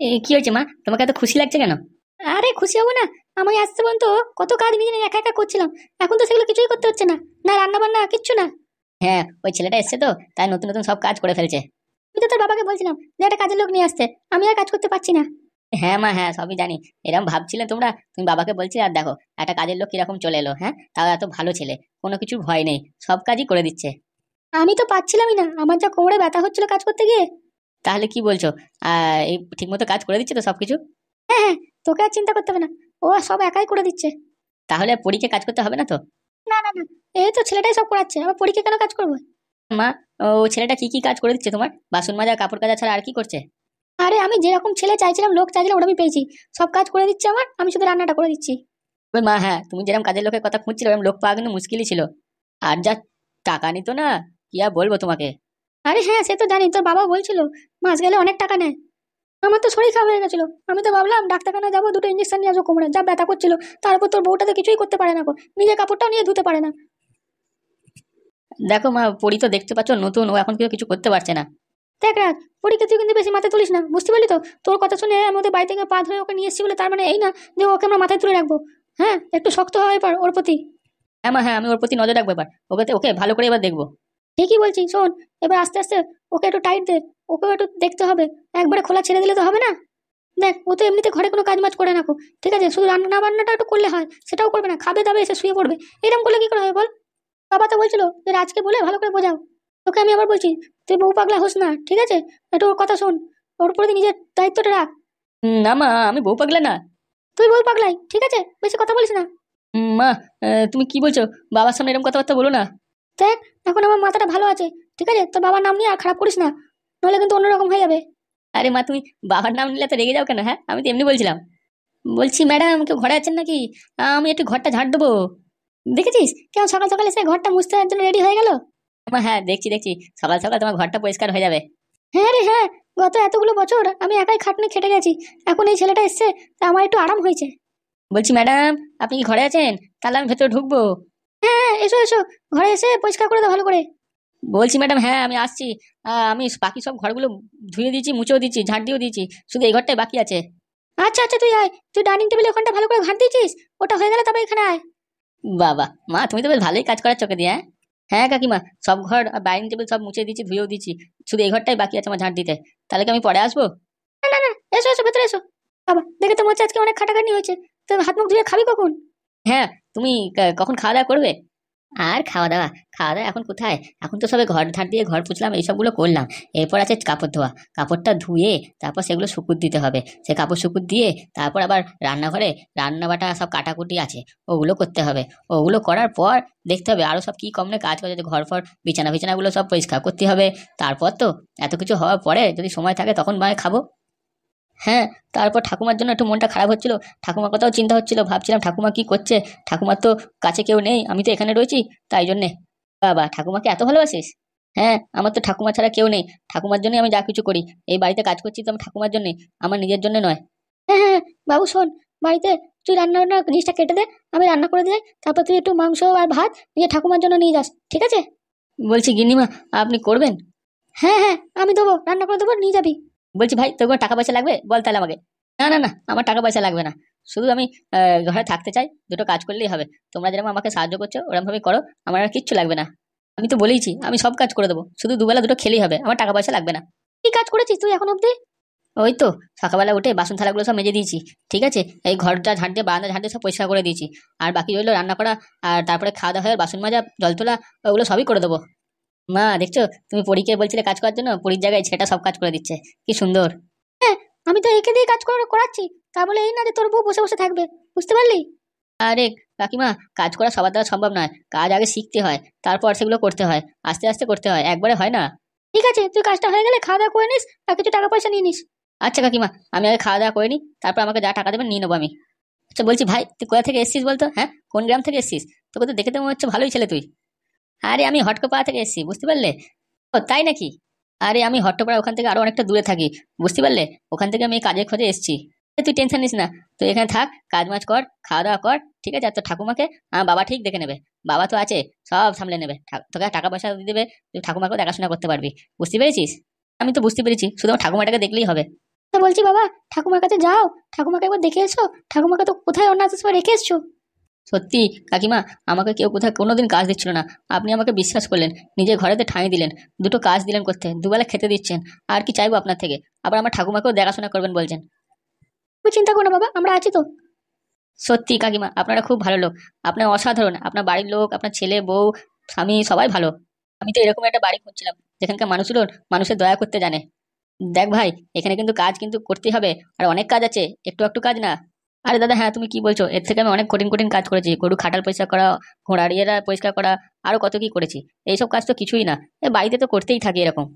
কি হয়েছে মা, তোমাকে এত খুশি লাগছে কেন? আরে খুশি হবো না? আমি আসতে পর্যন্ত কত কাজ নিজে নিজে একা একা করছিলাম, এখন তো সেগুলো কিছুই করতে হচ্ছে না, না রান্না বান্না কিচ্ছু না। হ্যাঁ, ওই ছেলেটা এসছে তো, তাই নতুন নতুন সব কাজ করে ফেলছে। আমি তো তোর বাবাকে বলছিলাম যে একটা কাজের লোক নিয়ে আসতে, আমি আর কাজ করতে পারছি না। হ্যাঁ মা, হ্যাঁ সবই জানি। এরকম ভাবছিলে তোমরা, তুমি বাবাকে বলছিলে, আর দেখো একটা কাজের লোক কিরকম চলে এলো। হ্যাঁ, তাও এত ভালো ছেলে, কোনো কিছু ভয় নেই, সব কাজই করে দিচ্ছে। আমি তো পাচ্ছিলামই না, আমার যা কোমরে ব্যথা হচ্ছিল কাজ করতে গিয়ে। তাহলে কি বলছো? এই ঠিক মতো কাজ করে দিচ্ছে তো সবকিছু? হ্যাঁ হ্যাঁ, তোকে আর চিন্তা করতে হবে না, ও সব একাই করে দিচ্ছে। তাহলে পরীকে কাজ করতে হবে না তো? না না না, এই তো ছেলেটাই সব করাচ্ছে, আবার পরীকে কেন কাজ করবো? মা, ও ছেলেটা কি কি কাজ করে দিচ্ছে তোমার? বাসন মাজা, কাপড় কাচা ছাড়া আর কি করছে? আরে আমি যেরকম ছেলে চাইছিলাম, লোক চাইছিলাম, ওটা আমি পেয়েছি। সব কাজ করে দিচ্ছে আমার, আমি শুধু রান্নাটা করে দিচ্ছি। ওই মা, হ্যাঁ তুমি যেরকম কাজের লোকের কথা খুঁজছিলে, ওরকম লোক পাওয়া কিন্তু মুশকিলই ছিল। আর যা টাকা নিত না, কি আর বলবো তোমাকে। আরে হ্যাঁ, সে তো জানি, তোর বাবা বলছিল মাস গেলে অনেক টাকা নেয়। আমার তো শরীর খারাপ হয়ে গেছিল, আমি তো ভাবলাম ডাক্তারখানা যাবো, দুটো ইঞ্জেকশন নিয়ে আসবো, কোমরে যা ব্যথা করছিল। তারপর তোর বউটা তো কিছুই করতে পারে না গো, নিজের কাপড়টাও নিয়ে ধুতে পারে না। দেখো মা, পরি তো দেখতে পাচ্ছ নতুন, ও এখন কেউ কিছু করতে পারছে না। দেখ রাজ, পরীকে তুই কিন্তু বেশি মাথায় তুলিস না, বুঝতে পারলি তো? তোর কথা শুনে আমি ওদের বাড়ি থেকে পা ধরে ওকে নিয়ে এসেছি বলে তার মানে এই না যে ওকে আমরা মাথায় তুলে রাখবো। হ্যাঁ, একটু শক্ত হয় এবার ওর প্রতি। হ্যাঁ মা, হ্যাঁ আমি ওর প্রতি নজর রাখবো এবার, ওকে ওকে ভালো করে এবার দেখবো। ঠিকই বলছি, শোন, এবার আস্তে আস্তে ওকে একটু টাইট দে, ওকেও একটু দেখতে হবে। একবারে খোলা ছেড়ে দিলে তো হবে না। দেখ, ও তো এমনিতে ঘরে কোনো কাজ মাজ করে না, ঠিক আছে? শুধু রান্না বান্নাটা একটু করলে হয়, সেটাও করবে না, খাবে দাবে এসে শুয়ে পড়বে। এরকম করলে কি করে হবে বল? বাবা তো বলছিল যে রাজকে বলে ভালো করে বোঝাও। তোকে আমি আবার বলছি, তুই বউ পাগলা হোস না, ঠিক আছে? একটু ওর কথা শোন, ওর প্রতি নিজের দায়িত্বটা রাখ। না মা, আমি বউ পাগলা না। তুই বউ পাগলাই, ঠিক আছে? বেশি কথা বলিস না। মা, তুমি কি বলছো? বাবার সামনে এরকম কথাবার্তা বলো না। দেখ, এখন আমার মাথাটা ভালো আছে, ঠিক আছে? তোর বাবার নাম নিয়ে আর খারাপ করিস না, নাহলে কিন্তু অন্যরকম হয়ে যাবে। আরে মা, তুমি বাবার নাম নিলে তো রেগে যাও কেন? হ্যাঁ, আমি তো এমনি বলছিলাম। বলছি ম্যাডাম, কেউ ঘরে আছেন নাকি? আমি একটু ঘরটা ঝাড় দেবো। দেখেছিস কেমন সকাল সকাল এসে ঘরটা মুছতে জন্য রেডি হয়ে গেল? হ্যাঁ দেখছি দেখছি, সকাল সকাল তোমার ঘরটা পরিষ্কার হয়ে যাবে। হ্যাঁ রে হ্যাঁ, গত এতগুলো বছর আমি একাই খাটনি খেটে গেছি, এখন এই ছেলেটা এসছে, তা আমার একটু আরাম হয়েছে। বলছি ম্যাডাম, আপনি কি ঘরে আছেন? তাহলে আমি ভেতরে ঢুকবো। হ্যাঁ এসো এসো, ঘরে এসে পরিষ্কার করে দাও ভালো করে। বলছি ম্যাডাম, হ্যাঁ আমি আসছি। আমি বাকি সব ঘরগুলো ধুয়ে দিয়েছি, মুছেও দিয়েছি, ঝাঁট দিয়েও দিয়েছি, শুধু এই ঘরটাই বাকি আছে। আচ্ছা আচ্ছা, তুই আয়, তুই ডাইনিং টেবিলে ওখানটা ভালো করে ঘাঁট দিয়েছিস, ওটা হয়ে গেলে তবে এখানে আয়। বাবা মা, তুমি তো বেশ ভালোই কাজ করার চোখে দিয়ে। হ্যাঁ হ্যাঁ কাকিমা, সব ঘর ডাইনিং টেবিল সব মুছে দিয়েছি, ধুয়েও দিয়েছি, শুধু এই ঘরটাই বাকি আছে আমার ঝাঁট দিতে। তাহলে কি আমি পরে আসবো? না না না, এসো এসো, ভেতরে এসো। বাবা, দেখে তো মনে হচ্ছে আজকে অনেক খাটাখাটনি হয়েছে। তো হাত মুখ ধুয়ে খাবি কখন? হ্যাঁ, তুমি কখন খাওয়া দাওয়া করবে? আর খাওয়া দাওয়া এখন কোথায়? এখন তো সবে ঘর ঝাড় দিয়ে ঘর পুছলাম, এইসবগুলো করলাম। এরপর আছে কাপড় ধোয়া, কাপড়টা ধুয়ে তারপর সেগুলো শুকুর দিতে হবে, সে কাপড় শুকুর দিয়ে তারপর আবার রান্নাঘরে রান্না বাটা সব কাটাকুটি আছে, ওগুলো করতে হবে। ওগুলো করার পর দেখতে হবে আরো সব কি কমনে কাজ করে, ঘর ফর বিছানা বিছানাগুলো সব পরিষ্কার করতে হবে। তারপর তো এত কিছু হওয়ার পরে যদি সময় থাকে তখন মায় খাবো। হ্যাঁ, তারপর ঠাকুমার জন্য একটু মনটা খারাপ হচ্ছিল, ঠাকুমার কথাও চিন্তা হচ্ছিল, ভাবছিলাম ঠাকুমা কি করছে। ঠাকুমার তো কাছে কেউ নেই, আমি তো এখানে রয়েছি, তাই জন্যে। বাবা, ঠাকুমাকে এত ভালোবাসিস? হ্যাঁ, আমার তো ঠাকুমা ছাড়া কেউ নেই, ঠাকুমার জন্যই আমি যা কিছু করি। এই বাড়িতে কাজ করছি তো আমি ঠাকুমার জন্যে, আমার নিজের জন্য নয়। হ্যাঁ হ্যাঁ, বাবু শোন, বাড়িতে তুই রান্না বান্নার জিনিসটা কেটে দে, আমি রান্না করে দিই, তারপর তুই একটু মাংস আর ভাত নিয়ে ঠাকুমার জন্য নিয়ে যাস, ঠিক আছে? বলছি গিন্নিমা, আপনি করবেন? হ্যাঁ হ্যাঁ, আমি দেবো, রান্না করে দেবো, নিয়ে যাবি। বলছি ভাই, তোর কোনো টাকা পয়সা লাগবে? বল তাহলে আমাকে। না না না, আমার টাকা পয়সা লাগবে না, শুধু আমি ঘরে থাকতে চাই, দুটো কাজ করলেই হবে। তোমরা যেরকম আমাকে সাহায্য করছো ওরকম ভাবে করো, আমার আর কিচ্ছু লাগবে না। আমি তো বলেইছি আমি সব কাজ করে দেবো, শুধু দুবেলা দুটো খেলেই হবে, আমার টাকা পয়সা লাগবে না। কি কাজ করেছিস তুই এখন অব্দি? ওই তো সকালবেলা উঠে বাসন থালাগুলো সব মেজে দিয়েছি, ঠিক আছে? এই ঘরটা ঝাড় দিয়ে বারান্দা ঝাড় দিয়ে সব পরিষ্কার করে দিয়েছি। আর বাকি রইলো রান্না করা, আর তারপরে খাওয়া দাওয়া হয়ে বাসন মাজা, জল তোলা, ওগুলো সবই করে দেবো। মা দেখছো, তুমি পরীকে বলছিলে কাজ করার জন্য, পরীর জায়গায় সেটা সব কাজ করে দিচ্ছে, কি সুন্দর। হ্যাঁ, আমি তো একে দিয়ে কাজ করাচ্ছি, তা বলে এই না যে তোর বউ বসে বসে থাকবে, বুঝতে পারলি? আরে কাকিমা, কাজ করা সবার দ্বারা সম্ভব নয়, কাজ আগে শিখতে হয়, তারপর সেগুলো করতে হয়, আস্তে আস্তে করতে হয়, একবারে হয় না। ঠিক আছে, তুই কাজটা হয়ে গেলে খাওয়া দাওয়া করে নিস, আর কিছু টাকা পয়সা নিয়ে নিস। আচ্ছা কাকিমা, আমি আগে খাওয়া দাওয়া করে নিই, তারপর আমাকে যা টাকা দেবেন নিয়ে নেবো আমি। আচ্ছা বলছি ভাই, তুই কোথা থেকে এসেছিস বলতো? হ্যাঁ, কোন গ্রাম থেকে এসেছিস? তোকে তো দেখে তো মনে হচ্ছে ভালোই ছেলে তুই। আরে আমি হটকোপাড়া থেকে এসেছি, বুঝতে পারলে? ও তাই নাকি? আরে আমি হট্টপাড়া ওখান থেকে আরো অনেকটা দূরে থাকি, বুঝতে পারলে? ওখান থেকে আমি এই কাজের খোঁজে এসেছি। তুই টেনশন নিস না, তুই এখানে থাক, কাজ মাজ কর, খাওয়া দাওয়া কর, ঠিক আছে? আর তোর ঠাকুমাকে আমার বাবা ঠিক দেখে নেবে, বাবা তো আছে, সব সামলে নেবে। তোকে টাকা পয়সা দিয়ে দেবে, তুই ঠাকুমাকেও দেখাশোনা করতে পারবি, বুঝতে পেরেছিস? আমি তো বুঝতে পেরেছি, শুধু আমার ঠাকুমাটাকে দেখলেই হবে। তা বলছি বাবা, ঠাকুমার কাছে যাও, ঠাকুমাকে একবার দেখে এসো। ঠাকুমাকে তো কোথায় অনাথ আশ্রমে রেখে এসছো। সত্যি কাকিমা, আমাকে কেউ কোথায় কোনোদিন কাজ দিচ্ছিল না, আপনি আমাকে বিশ্বাস করলেন, নিজের ঘরেতে ঠাঁই দিলেন, দুটো কাজ দিলেন করতে, দুবেলা খেতে দিচ্ছেন। আর কি চাইবো আপনার থেকে? আবার আমার ঠাকুমাকেও দেখাশোনা করবেন বলছেন। তুমি চিন্তা করো না বাবা, আমরা আছি তো। সত্যি কাকিমা, আপনারা খুব ভালো লোক, আপনার অসাধারণ, আপনার বাড়ির লোক, আপনার ছেলে বউ স্বামী সবাই ভালো। আমি তো এরকম একটা বাড়ি খুঁজছিলাম যেখানকার মানুষগুলো মানুষের দয়া করতে জানে। দেখ ভাই, এখানে কিন্তু কাজ কিন্তু করতেই হবে, আর অনেক কাজ আছে, একটু একটু কাজ না। আরে দাদা, হ্যাঁ তুমি কি বলছো? এর থেকে আমি অনেক কঠিন কঠিন কাজ করেছি, গরু খাটাল পরিষ্কার করা, ঘোড়ার ইয়েরা পরিষ্কার করা, আরো কত কি করেছি। এইসব কাজ তো কিছুই না, এ বাড়িতে তো করতেই থাকি এরকম।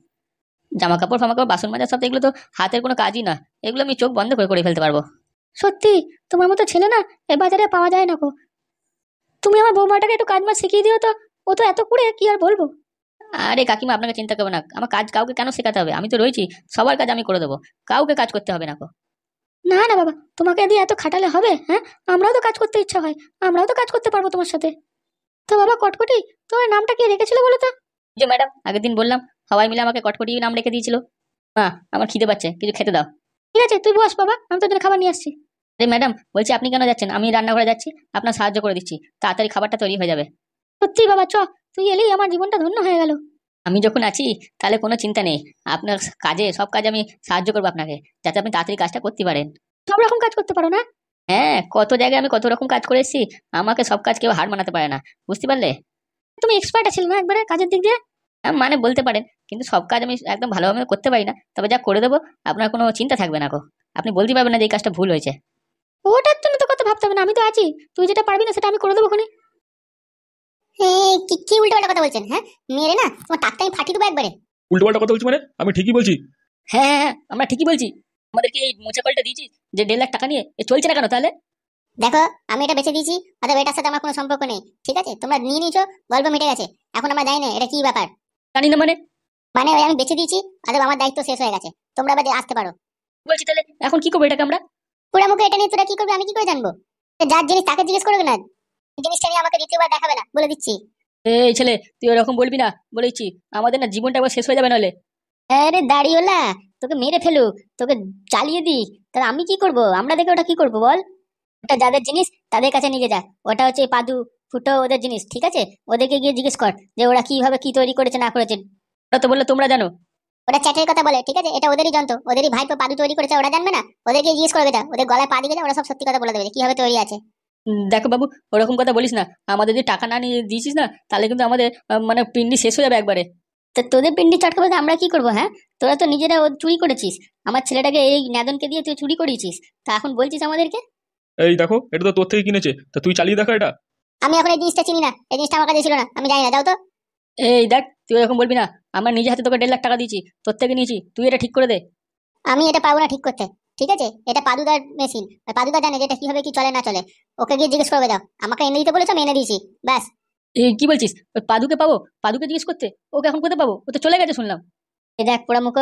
জামা কাপড় ফামা কাপড় বাসন মাজা সব, এগুলো তো হাতের কোনো কাজই না, এগুলো আমি চোখ বন্ধ করে করে ফেলতে পারবো। সত্যি, তোমার মতো ছেলে না এ বাজারে পাওয়া যায় না গো। তুমি আমার বৌমাটাকে একটু কাজ মাজ শিখিয়ে দিও তো, ও তো এত কুড়ে কি আর বলবো। আরে কাকিমা, আপনাকে চিন্তা করবে না, আমার কাজ কাউকে কেন শেখাতে হবে? আমি তো রয়েছি, সবার কাজ আমি করে দেবো, কাউকে কাজ করতে হবে না গো। না না বাবা, তোমাকে দিয়ে এত খাটালে হবে? হ্যাঁ, আমরাও তো কাজ করতে ইচ্ছা হয়, আমরাও তো কাজ করতে পারবো তোমার সাথে। তো বাবা কটকটি, তোমার নামটা কি রেখেছিল বলো তো? যে ম্যাডাম, আগের দিন বললাম, সবাই মিলে আমাকে কটকটি নাম রেখে দিয়েছিল। মা, আমার খিদে পাচ্ছে, কিছু খেতে দাও। ঠিক আছে, তুই বস বাবা, আমি তোর জন্য খাবার নিয়ে আসছি। আরে ম্যাডাম, বলছি আপনি কেন যাচ্ছেন? আমি রান্নাঘরে যাচ্ছি, আপনার সাহায্য করে দিচ্ছি, তাড়াতাড়ি খাবারটা তৈরি হয়ে যাবে। সত্যি বাবা, চ, তুই এলেই আমার জীবনটা ধন্য হয়ে গেল। আমি যখন আছি তাহলে কোনো চিন্তা নেই, আপনার কাজে সব কাজে আমি সাহায্য করবো আপনাকে, যাতে আপনি তাড়াতাড়ি কাজটা করতে পারেন। সব রকম কাজ করতে পারো না? হ্যাঁ, কত জায়গায় আমি কত রকম কাজ করে এসেছি, আমাকে সব কাজ কেউ হার মানাতে পারে না, বুঝতে পারলে? তুমি এক্সপার্ট আছিলে না একবারে কাজের দিক দিয়ে? হ্যাঁ, মানে বলতে পারেন, কিন্তু সব কাজ আমি একদম ভালোভাবে করতে পারি না, তবে যা করে দেবো আপনার কোনো চিন্তা থাকবে না গো। আপনি বলতে পারবেন না যে এই কাজটা ভুল হয়েছে। ওটার জন্য তো কত ভাবতে হবে না, আমি তো আছি, তুই যেটা পারবি না সেটা আমি করে দেবো। কি কি উল্টোপাল্টা কথা বলছেন? হ্যাঁ, মেরে না তোমার টাকটা আমি ফাটিয়ে দেবো একবারে। উল্টোপাল্টা কথা বলছি মানে? আমি ঠিকই বলছি। হ্যাঁ হ্যাঁ হ্যাঁ, আমরা ঠিকই বলছি। আমাদেরকে এই মোচা কলটা দিয়েছিস যে 1.5 লাখ টাকা নিয়ে, এ চলছে না কেন তাহলে? দেখো, আমি এটা বেচে দিয়েছি, অতএব এটার সাথে আমার কোনো সম্পর্ক নেই, ঠিক আছে? তোমরা নিয়ে নিয়েছো, গল্প মিটে গেছে। এখন আমরা জানি না এটা কি ব্যাপার। জানি না মানে? মানে ওই আমি বেচে দিয়েছি, অতএব আমার দায়িত্ব শেষ হয়ে গেছে, তোমরা আবার আসতে পারো। বলছি তাহলে এখন কি করবো এটাকে আমরা? পুরা মুখে এটা নিয়ে তোরা কি করবি আমি কি করে জানবো? যার জিনিস তাকে জিজ্ঞেস করবে না, জিনিসটা নিয়ে আমাকে দ্বিতীয়বার দেখাবে না, বলে দিচ্ছি। এই ছেলে, তুই ওরকম বলবি না, বলেছি, আমাদের না জীবনটা একবার শেষ হয়ে যাবে নলে। আরে দাড়িওলা, তোকে মেরে ফেলুক, তোকে জ্বালিয়ে দি, তাহলে আমি কি করব? আমরা দেখে ওটা কি করব বল? ওটা যাদের জিনিস তাদের কাছে নিয়ে যা, ওটা হচ্ছে পাদু, ফুটো ওদের জিনিস, ঠিক আছে? ওদেরকে গিয়ে জিজ্ঞেস কর যে ওরা কিভাবে কি তৈরি করেছে না করেছে। ওরা তো বললো তোমরা জানো। ওরা চ্যাটের কথা বলে, ঠিক আছে? এটা ওদেরই যন্ত্র, ওদেরই ভাইপো পাদু তৈরি করেছে, ওরা জানবে না? ওদেরকে জিজ্ঞেস করবে, যা, ওদের গলায় পা দিয়ে গেলে ওরা সব সত্যি কথা বলে দেবে কিভাবে তৈরি আছে। দেখো বাবু, ওরকম কথা বলিস না, আমাদের যদি টাকা না নিয়ে দিয়েছিস না, তাহলে কিন্তু আমাদের মানে পিন্ডি শেষ হয়ে যাবে একবারে। তো তোদের পিন্ডি চটকাবে তো আমরা কি করবো? হ্যাঁ, তোরা তো নিজেরা চুরি করেছিস, আমার ছেলেটাকে এই ন্যাদনকে দিয়ে তুই চুরি করিয়েছিস, তা এখন বলছিস আমাদেরকে? এই দেখো, এটা তো তোর থেকে কিনেছে, তা তুই চালিয়ে দেখো এটা। আমি এখন এই জিনিসটা চিনি না, এই জিনিসটা আমার কাছে ছিল না, আমি জানি না, যাও তো। এই দেখ, তুই এরকম বলবি না, আমার নিজে হাতে তোকে 1.5 লাখ টাকা দিয়েছি, তোর থেকে নিয়েছি, তুই এটা ঠিক করে দে। আমি এটা পারবো না ঠিক করতে, ঠিক আছে? এটা পাদুদার মেশিন, পাদুদা জানে যে এটা কিভাবে কি চলে না চলে, ওকে গিয়ে জিজ্ঞেস করবে, যাও। আমাকে এনে দিতে বলেছো, আমি এনে দিয়েছি, ব্যাস। এই কি বলছিস? ওই পাদুকে পাবো? পাদুকে জিজ্ঞেস করতে? ওকে এখন কোথায় পাবো? ও তো চলে গেছে শুনলাম। এই দেখ পোড়ামুখ,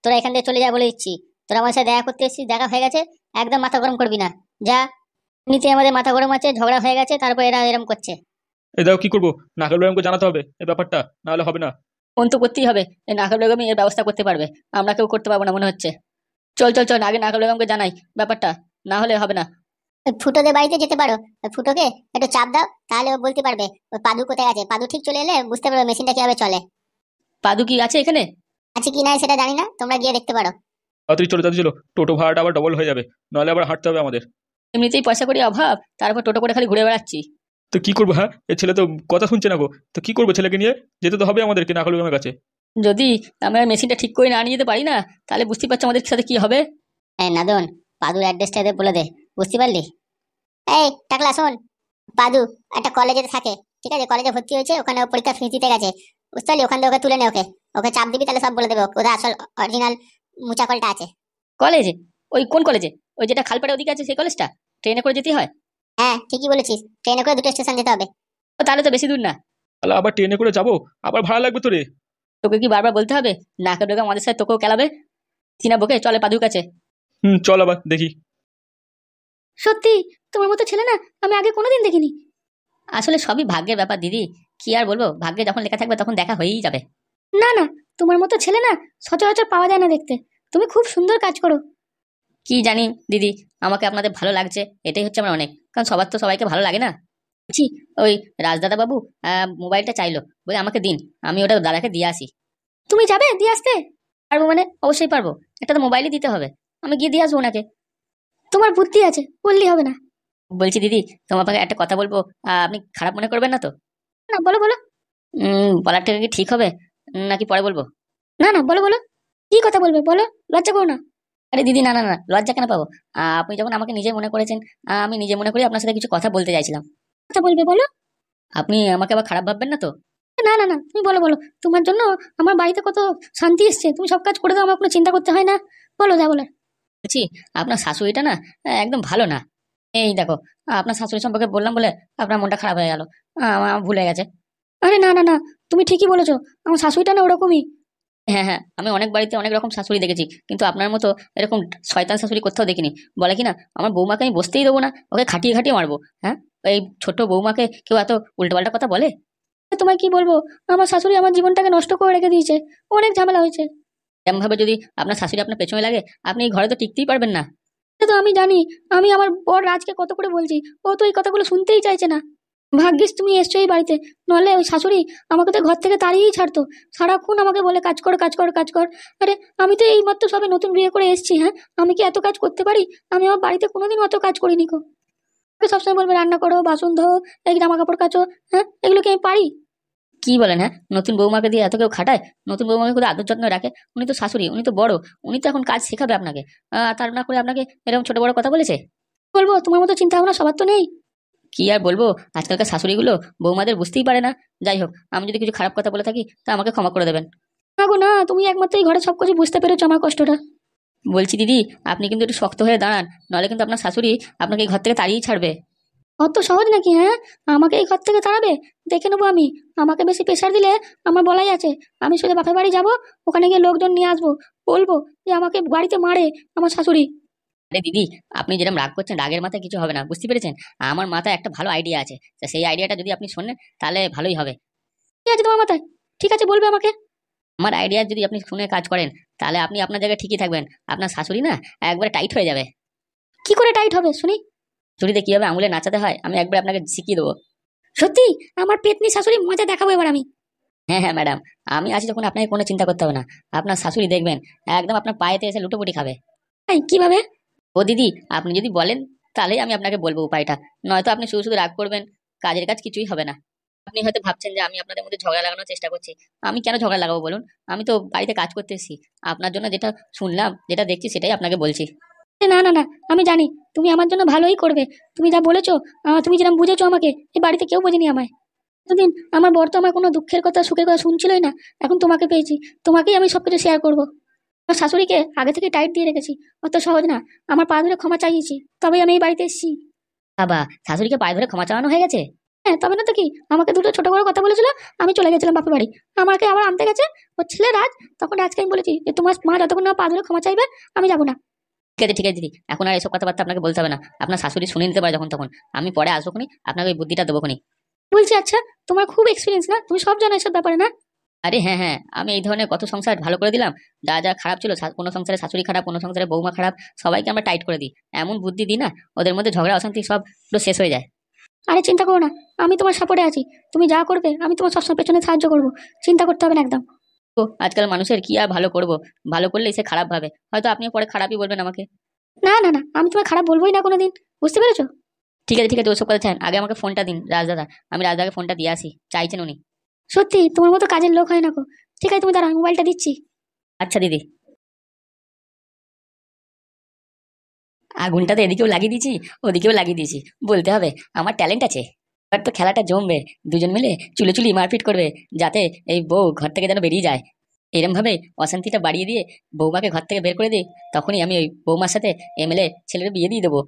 তোরা এখান থেকে চলে যা বলে দিচ্ছি, তোরা আমার সাথে দেখা করতে এসেছিস, দেখা হয়ে গেছে, একদম মাথা গরম করবি না, যা। নিতে আমাদের মাথা গরম আছে, ঝগড়া হয়ে গেছে, তারপর এরা এরম করছে। এই দেখো, কি করবো? নাকাল ম্যামকে জানাতে হবে এই ব্যাপারটা, না হলে হবে না। ফোন তো করতেই হবে, এই নাকাল বেগমই এর ব্যবস্থা করতে পারবে, আমরা কেউ করতে পারবো না মনে হচ্ছে। চল চল চল, আগে নাকাল বেগমকে জানাই ব্যাপারটা, না হলে হবে না। ফুটোদের বাড়িতে যেতে পারো, ফুটোকে একটু চাপ দাও, তাহলে ও বলতে পারবে ওই পাদু কোথায় আছে। পাদু ঠিক চলে এলে বুঝতে পারবে মেশিনটা কিভাবে চলে। পাদু কি আছে এখানে? আছে কি নাই সেটা জানি না, তোমরা গিয়ে দেখতে পারো। তাড়াতাড়ি চলো, তাড়াতাড়ি চলো, টোটো ভাড়াটা আবার ডবল হয়ে যাবে, নাহলে আবার হাঁটতে হবে আমাদের। এমনিতেই পয়সা করি অভাব, তারপর টোটো করে খালি ঘুরে বেড়াচ্ছি। তো কি করবো? হ্যাঁ, এই ছেলে তো কথা শুনছে না গো, তো কি করবো? ছেলেকে নিয়ে যেতে তো হবে আমাদেরকে নাকাল ম্যামের কাছে। যদি আমরা মেশিনটা ঠিক করে না নিয়ে যেতে পারি না, তাহলে বুঝতে পারছো আমাদের সাথে কি হবে। এই নাদন, পাদুর অ্যাড্রেসটা এদের বলে দে, বুঝতে পারলি? এই টাকলা শোন, পাদু একটা কলেজে থাকে, ঠিক আছে? কলেজে ভর্তি হয়েছে, ওখানে পরীক্ষা ফিস দিতে গেছে, বুঝতে পারলি? ওখান থেকে ওকে তুলে নে, ওকে ওকে চাপ দিবি, তাহলে সব বলে দেবে, ওদের আসল অরিজিনাল মুচাকলটা আছে। কলেজে? ওই কোন কলেজে? ওই যেটা খালপাড়ে ওদিকে আছে সেই কলেজটা? ট্রেনে করে যেতে হয়? হ্যাঁ ঠিকই বলেছিস, ট্রেনে করে 2টো স্টেশন যেতে হবে। ও তাহলে তো বেশি দূর না। তাহলে আবার ট্রেনে করে যাবো, আবার ভাড়া লাগবে তো রে। তোকে কি বারবার বলতে হবে? নাকা ডোকা আমাদের সাথে তোকেও খেলাবে, চিনা বকে চলে পাদুর কাছে। চল আবার দেখি। সত্যি, তোমার মতো ছেলে না আমি আগে কোনোদিন দেখিনি। আসলে সবই ভাগ্যের ব্যাপার দিদি, কি আর বলবো, ভাগ্যে যখন লেখা থাকবে তখন দেখা হয়েই যাবে। না না, তোমার মতো ছেলে না সচরাচর পাওয়া যায় না দেখতে, তুমি খুব সুন্দর কাজ করো। কি জানি দিদি, আমাকে আপনাদের ভালো লাগছে এটাই হচ্ছে আমার অনেক, কারণ সবার তো সবাইকে ভালো লাগে না। বলছি, ওই রাজদাদা বাবু মোবাইলটা চাইলো, বলে আমাকে দিন, আমি ওটা দাদাকে দিয়ে আসি। তুমি যাবে দিয়ে আসতে? পারবো মানে অবশ্যই পারবো, একটা তো মোবাইলই দিতে হবে, আমি গিয়ে দিয়ে আসবো ওনাকে। তোমার বুদ্ধি আছে, বললেই হবে না। বলছি দিদি, তোমার আপনাকে একটা কথা বলবো, আপনি খারাপ মনে করবেন না তো? না, বলো বলো। বলারটা কি ঠিক হবে নাকি পরে বলবো? না না, বলো বলো। কি কথা বলবে বলো, লজ্জা করো না। আরে দিদি, না না না, লজ্জা কেন পাবো? আপনি যখন আমাকে নিজে মনে করেছেন, আমি নিজে মনে করি আপনার সাথে কিছু কথা বলতে চাইছিলাম। কথা বলবে বলো। আপনি আমাকে আবার খারাপ ভাববেন না তো? না না না, তুমি বলো বলো। তোমার জন্য আমার বাড়িতে কত শান্তি এসছে, তুমি সব কাজ করে দাও, আমার কোনো চিন্তা করতে হয় না। বলো যা বলার। বলছি, আপনার শাশুড়িটা না একদম ভালো না। এই দেখো, আপনার শাশুড়ি সম্পর্কে বললাম বলে আপনার মনটা খারাপ হয়ে গেল, আমার ভুলে গেছে। আরে না না না, তুমি ঠিকই বলেছো, আমার শাশুড়িটা না ওরকমই। হ্যাঁ হ্যাঁ, আমি অনেক বাড়িতে অনেক রকম শাশুড়ি দেখেছি, কিন্তু আপনার মতো এরকম শয়তান শাশুড়ি কোথাও দেখিনি। বলে কি না, আমার বৌমাকে আমি বসতেই দেবো না, ওকে খাটিয়ে খাটিয়ে মারবো। হ্যাঁ, এই ছোট বৌমাকে কেউ এত উল্টোপাল্টা কথা বলে? তোমায় কি বলবো, আমার শাশুড়ি আমার জীবনটাকে নষ্ট করে রেখে দিয়েছে, অনেক ঝামেলা হয়েছে। এমন ভাবে যদি আপনার শাশুড়ি আপনার পেছনে লাগে, আপনি এই ঘরে তো টিকতেই পারবেন না। সে তো আমি জানি, আমি আমার বর রাজকে কত করে বলছি, ও তো এই কথাগুলো শুনতেই চাইছে না। ভাগ্যিস তুমি এসছো এই বাড়িতে, নাহলে ওই শাশুড়ি আমাকে তো ঘর থেকে তাড়িয়েই ছাড়তো। সারাক্ষণ আমাকে বলে কাজ কর কাজ কর কাজ কর। আরে আমি তো এই মাত্র সবে নতুন বিয়ে করে এসেছি, হ্যাঁ, আমি কি এত কাজ করতে পারি? আমি আমার বাড়িতে কোনোদিন অত কাজ করিনি গো। আমাকে সবসময় বলবে রান্না করো, বাসন ধো, এই জামা কাপড় কাচো। হ্যাঁ, এগুলো কি আমি পারি? কি বলেন? হ্যাঁ, নতুন বৌমাকে দিয়ে এত কেউ খাটায়? নতুন বৌমাকে করে আদর যত্ন রাখে? উনি তো শাশুড়ি, উনি তো বড়, উনি তো এখন কাজ শেখাবে আপনাকে। তার না করে আপনাকে এরকম ছোট বড় কথা বলেছে? বলবো, তোমার মতো চিন্তা ভাবনা সবার তো নেই। কি আর বলবো, আজকালকার শাশুড়িগুলো বৌমাদের বুঝতেই পারে না। যাই হোক, আমি যদি কিছু খারাপ কথা বলে থাকি তা আমাকে ক্ষমা করে দেবেন। না গো না, তুমি একমাত্র এই ঘরে সবকিছু বুঝতে পেরেছো আমার কষ্টটা। বলছি দিদি, আপনি কিন্তু একটু শক্ত হয়ে দাঁড়ান, নাহলে কিন্তু আপনার শাশুড়ি আপনাকে এই ঘর থেকে তাড়িয়েই ছাড়বে। অত সহজ নাকি? হ্যাঁ, আমাকে এই ঘর থেকে তাড়াবে? দেখে নেবো আমি। আমাকে বেশি প্রেশার দিলে আমার বলাই আছে, আমি সোজা বাপের বাড়ি যাব, ওখানে গিয়ে লোকজন নিয়ে আসবো, বলবো যে আমাকে বাড়িতে মারে আমার শাশুড়ি। আরে দিদি, আপনি যেরকম রাগ করছেন, রাগের মাথায় কিছু হবে না, বুঝতে পেরেছেন? আমার মাথায় একটা ভালো আইডিয়া আছে, তা সেই আইডিয়াটা যদি আপনি শোনেন তাহলে ভালোই হবে। ঠিক আছে তোমার মাথায়? ঠিক আছে, বলবে আমাকে। আমার আইডিয়া যদি আপনি শুনে কাজ করেন, তাহলে আপনি আপনার জায়গায় ঠিকই থাকবেন, আপনার শাশুড়ি না একবারে টাইট হয়ে যাবে। কি করে টাইট হবে শুনি? চুরিতে কিভাবে আঙুলে নাচাতে হয় আমি একবার আপনাকে শিখিয়ে দেবো। সত্যি? আমার পেতনি শাশুড়ি মজা দেখাবো এবার আমি। হ্যাঁ হ্যাঁ ম্যাডাম, আমি আছি যখন, আপনাকে কোনো চিন্তা করতে হবে না। আপনার শাশুড়ি দেখবেন একদম আপনার পায়েতে এসে লুটোপুটি খাবে। তাই কিভাবে? ও দিদি, আপনি যদি বলেন তাহলেই আমি আপনাকে বলবো উপায়টা, নয়তো আপনি শুধু শুধু রাগ করবেন, কাজের কাজ কিছুই হবে না। আপনি হয়তো ভাবছেন যে আমি আপনাদের মধ্যে ঝগড়া লাগানোর চেষ্টা করছি। আমি কেন ঝগড়া লাগাবো বলুন? আমি তো বাড়িতে কাজ করতে এসেছি, আপনার জন্য যেটা শুনলাম যেটা দেখছি সেটাই আপনাকে বলছি। না না না, আমি জানি তুমি আমার জন্য ভালোই করবে। তুমি যা বলেছো, তুমি যেরকম বুঝেছো আমাকে, এই বাড়িতে কেউ বোঝেনি আমায়। এতদিন আমার বর তো আমার কোনো দুঃখের কথা সুখের কথা শুনছিলই না, এখন তোমাকে পেয়েছি, তোমাকেই আমি সবকিছু শেয়ার করবো। আমার শাশুড়িকে আগে থেকে টাইট দিয়ে রেখেছি, অত সহজ না। আমার পা ধরে ক্ষমা চাইছি, তবেই আমি এই বাড়িতে এসেছি। বাবা, শাশুড়িকে পায়ে ধরে ক্ষমা চাওয়ানো হয়ে গেছে? হ্যাঁ, তবে না তো কি। আমাকে দুটো ছোট বড় কথা বলেছিল, আমি চলে গেছিলাম বাপের বাড়ি, আমাকে আবার আনতে গেছে ওর ছেলে রাজ। তখন রাজকে আমি বলেছি যে তোমার মা যতক্ষণ না পা ধরে ক্ষমা চাইবে, আমি যাবো না। ঠিক আছে ঠিক আছে দিদি, এখন আর এসব কথাবার্তা আপনাকে বলতে হবে না, আপনার শাশুড়ি শুনে নিতে পারে যখন তখন। আমি পরে আসবো খনি, আপনাকে ওই বুদ্ধিটা দেবো খনি। বলছি, আচ্ছা, তোমার খুব এক্সপিরিয়েন্স না, তুমি সব জানো এসব ব্যাপারে না? আরে হ্যাঁ হ্যাঁ, আমি এই ধরনের কত সংসার ভালো করে দিলাম। যা যা খারাপ ছিল, কোনো সংসারে শাশুড়ি খারাপ, কোনো সংসারে বৌমা খারাপ, সবাইকে আমরা টাইট করে দিই। এমন বুদ্ধি দিই না, ওদের মধ্যে ঝগড়া অশান্তি সব পুরো শেষ হয়ে যায়। আরে চিন্তা করো না, আমি তোমার সাপোর্টে আছি। তুমি যা করবে আমি তোমার সবসময় পেছনে সাহায্য করবো, চিন্তা করতে হবে না একদম। তো আজকাল মানুষের কি আর ভালো করব, ভালো করলেই সে খারাপ ভাবে, হয়তো আপনিও পরে খারাপই বলবেন আমাকে। না না না, আমি তোমার খারাপ বলবোই না কোনোদিন, বুঝতে পেরেছো? ঠিক আছে ঠিক আছে, ওসব কথা চান, আগে আমাকে ফোনটা দিন রাজদাদা, আমি রাজদাকে ফোনটা দিয়ে আসি, চাইছেন উনি। সত্যি তোমার মতো কাজের লোক হয় না গো। ঠিক আছে, তুমি দাঁড়াও, আমি মোবাইলটা দিচ্ছি। আচ্ছা দিদি। আগুনটা তো এদিকেও লাগিয়ে দিয়েছি, ওদিকেও লাগিয়ে দিয়েছি, বলতে হবে আমার ট্যালেন্ট আছে। এবার তো খেলাটা জমবে, দুজন মিলে চুলোচুলি মারপিট করবে, যাতে এই বউ ঘর থেকে যেন বেরিয়ে যায়। এরম ভাবে অশান্তিটা বাড়িয়ে দিয়ে বৌমাকে ঘর থেকে বের করে দিই, তখনই আমি ওই বৌমার সাথে এমএলএ ছেলের বিয়ে দিয়ে দেবো।